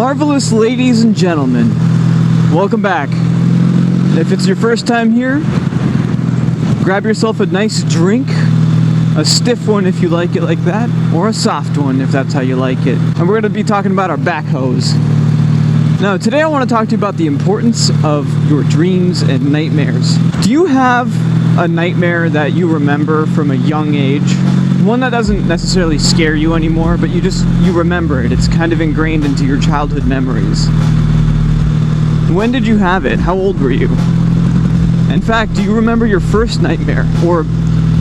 Marvelous ladies and gentlemen, welcome back. If it's your first time here, grab yourself a nice drink, a stiff one if you like it like that, or a soft one if that's how you like it. And we're going to be talking about our backhoes. Now, today I want to talk to you about the importance of your dreams and nightmares. Do you have a nightmare that you remember from a young age? One that doesn't necessarily scare you anymore, but you remember it. It's kind of ingrained into your childhood memories. When did you have it? How old were you? In fact, do you remember your first nightmare? Or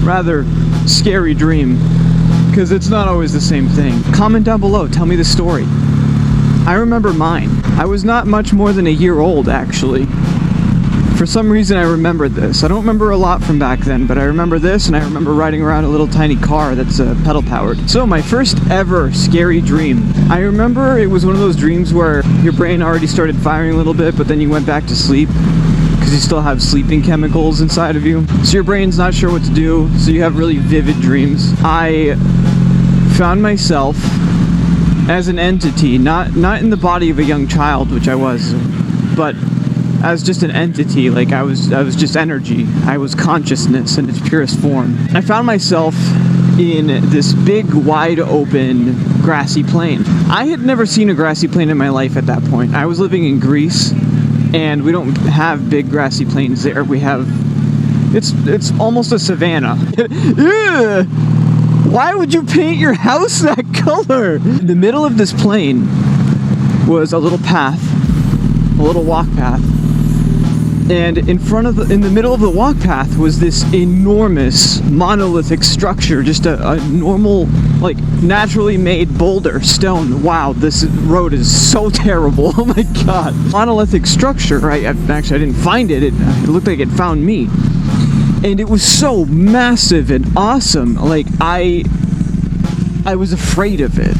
rather, scary dream? Because it's not always the same thing. Comment down below. Tell me the story. I remember mine. I was not much more than a year old, actually. For some reason, I remembered this. I don't remember a lot from back then, but I remember this, and I remember riding around a little tiny car that's pedal-powered. So, my first ever scary dream. I remember it was one of those dreams where your brain already started firing a little bit, but then you went back to sleep, because you still have sleeping chemicals inside of you. So your brain's not sure what to do, so you have really vivid dreams. I found myself as an entity, not in the body of a young child, which I was, but as just an entity. Like I was just energy. I was consciousness in its purest form. I found myself in this big, wide open, grassy plain. I had never seen a grassy plain in my life at that point. I was living in Greece, and we don't have big grassy plains there. We have, it's almost a savanna. Why would you paint your house that color? In the middle of this plain was a little path, a little walk path. And in the middle of the walk path was this enormous monolithic structure, just a normal, like, naturally made boulder, stone. Wow, this road is so terrible. Oh my god. Monolithic structure. I didn't find it. It looked like it found me. And it was so massive and awesome. Like, I was afraid of it.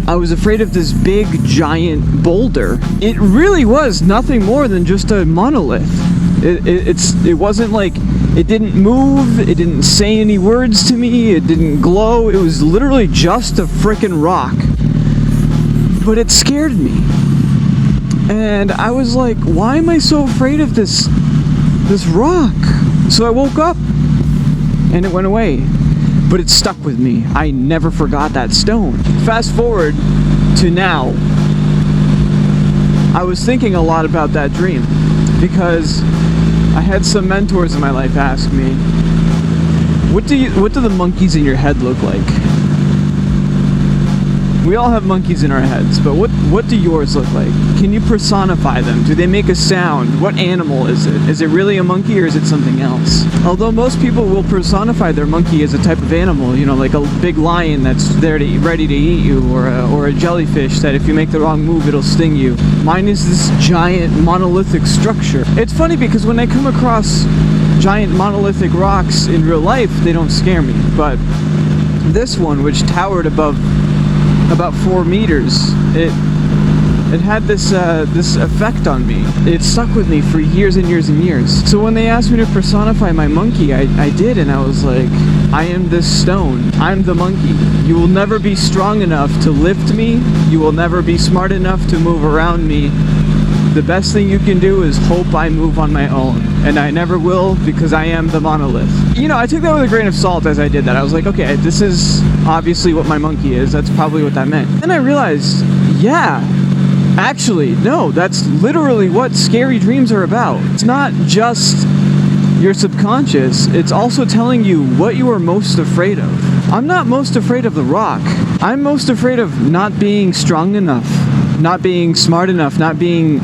I was afraid of this big, giant boulder. It really was nothing more than just a monolith. It wasn't like, it didn't move, it didn't say any words to me, it didn't glow, it was literally just a frickin' rock. But it scared me. And I was like, why am I so afraid of this rock? So I woke up, and it went away. But it stuck with me. I never forgot that stone. Fast forward to now. I was thinking a lot about that dream because I had some mentors in my life ask me, what do the monkeys in your head look like? We all have monkeys in our heads, but what do yours look like? Can you personify them? Do they make a sound? What animal is it? Is it really a monkey or is it something else? Although most people will personify their monkey as a type of animal, you know, like a big lion that's there to ready to eat you, or a jellyfish that if you make the wrong move, it'll sting you. Mine is this giant monolithic structure. It's funny because when I come across giant monolithic rocks in real life, they don't scare me. But this one, which towered above about 4 meters, it had this effect on me. It stuck with me for years and years and years. So when they asked me to personify my monkey, I did, and I was like, I am this stone. I'm the monkey. You will never be strong enough to lift me. You will never be smart enough to move around me. The best thing you can do is hope I move on my own. And I never will, because I am the monolith. You know, I took that with a grain of salt as I did that. I was like, okay, this is obviously what my monkey is. That's probably what that meant. And I realized, yeah, actually, no, that's literally what scary dreams are about. It's not just your subconscious. It's also telling you what you are most afraid of. I'm not most afraid of the rock. I'm most afraid of not being strong enough, not being smart enough, not being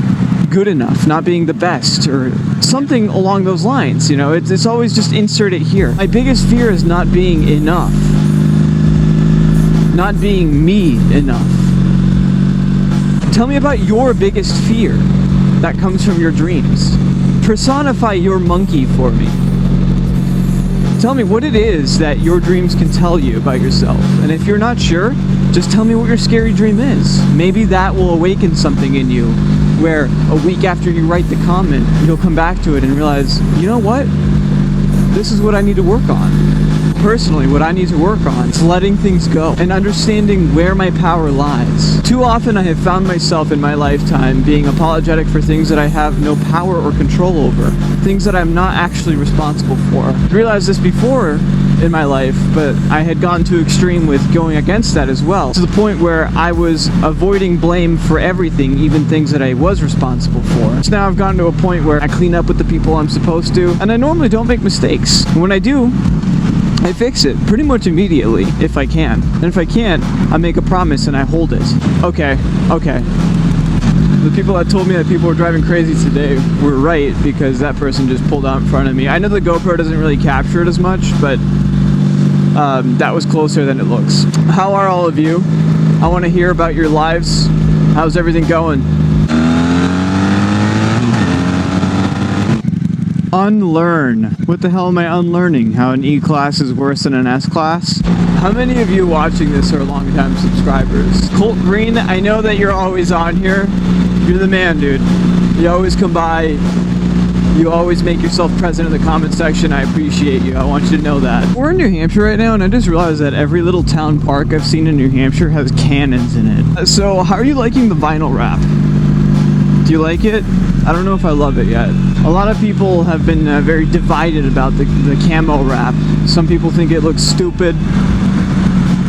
good enough, not being the best, or something along those lines. You know, it's always just insert it here. My biggest fear is not being enough, not being me enough. Tell me about your biggest fear that comes from your dreams. Personify your monkey for me. Tell me what it is that your dreams can tell you about yourself. And if you're not sure, just tell me what your scary dream is. Maybe that will awaken something in you, where a week after you write the comment, you'll come back to it and realize, you know what? This is what I need to work on. personally, what I need to work on is letting things go and understanding where my power lies. Too often I have found myself in my lifetime being apologetic for things that I have no power or control over, things that I'm not actually responsible for. I realized this before in my life, but I had gone too extreme with going against that as well, to the point where I was avoiding blame for everything, even things that I was responsible for. So now I've gotten to a point where I clean up with the people I'm supposed to, and I normally don't make mistakes. When I do, I fix it pretty much immediately if I can. And if I can't, I make a promise and I hold it. Okay. The people that told me that people were driving crazy today were right, because that person just pulled out in front of me. I know the GoPro doesn't really capture it as much, but that was closer than it looks. How are all of you? I want to hear about your lives. How's everything going? Unlearn. What the hell am I unlearning? How an E-class is worse than an S-class? How many of you watching this are longtime subscribers? Colt Green, I know that you're always on here. You're the man, dude. You always come by. You always make yourself present in the comment section. I appreciate you. I want you to know that. We're in New Hampshire right now, and I just realized that every little town park I've seen in New Hampshire has cannons in it. So how are you liking the vinyl wrap? Do you like it? I don't know if I love it yet. A lot of people have been very divided about the camo wrap. Some people think it looks stupid,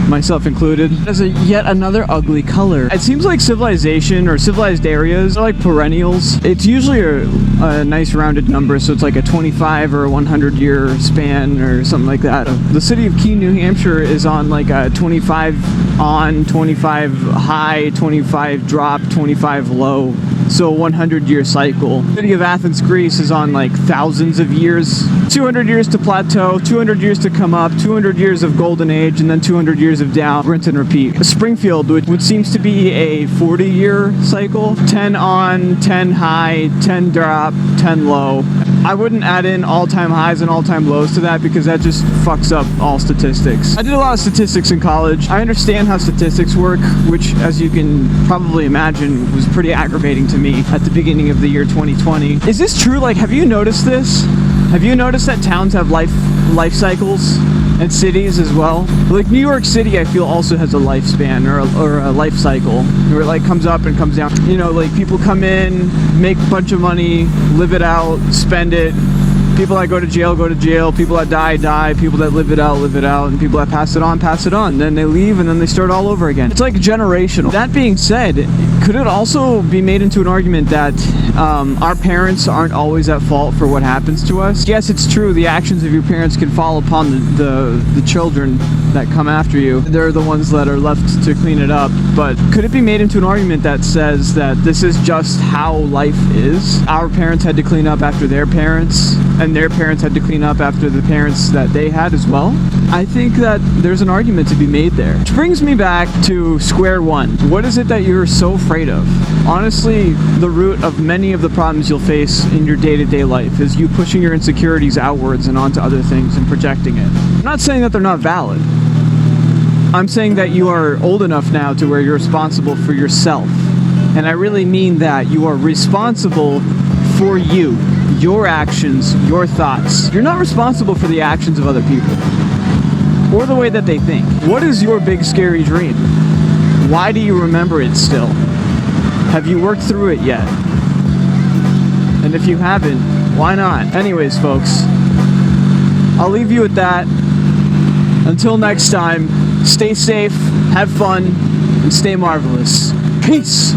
myself included. As yet another ugly color. It seems like civilization or civilized areas are like perennials. It's usually a nice rounded number, so it's like a 25 or a 100 year span or something like that. The city of Keene, New Hampshire is on like a 25 on, 25 high, 25 drop, 25 low. So a 100-year cycle. The city of Athens, Greece is on like thousands of years. 200 years to plateau, 200 years to come up, 200 years of golden age, and then 200 years of down, rinse and repeat. Springfield, which seems to be a 40-year cycle, 10 on, 10 high, 10 drop, 10 low. I wouldn't add in all-time highs and all-time lows to that, because that just fucks up all statistics. I did a lot of statistics in college. I understand how statistics work, which, as you can probably imagine, was pretty aggravating to me at the beginning of the year 2020. Is this true? Like, have you noticed this? Have you noticed that towns have life cycles? And cities as well? Like New York City, I feel also has a lifespan or a life cycle where it like comes up and comes down. You know, like people come in, make a bunch of money, live it out, spend it. People that go to jail, people that die, people that live it out, and people that pass it on. Then they leave and then they start all over again. It's like generational. That being said, could it also be made into an argument that our parents aren't always at fault for what happens to us? Yes, it's true, the actions of your parents can fall upon the children that come after you. They're the ones that are left to clean it up. But could it be made into an argument that says that this is just how life is? Our parents had to clean up after their parents, and their parents had to clean up after the parents that they had as well? I think that there's an argument to be made there. Which brings me back to square one. What is it that you're so afraid of? Honestly, the root of many of the problems you'll face in your day-to-day life is you pushing your insecurities outwards and onto other things and projecting it. I'm not saying that they're not valid. I'm saying that you are old enough now to where you're responsible for yourself. And I really mean that you are responsible for you, your actions, your thoughts. You're not responsible for the actions of other people or the way that they think. What is your big scary dream? Why do you remember it still? Have you worked through it yet? And if you haven't, why not? Anyways, folks, I'll leave you with that. Until next time, stay safe, have fun, and stay marvelous. Peace!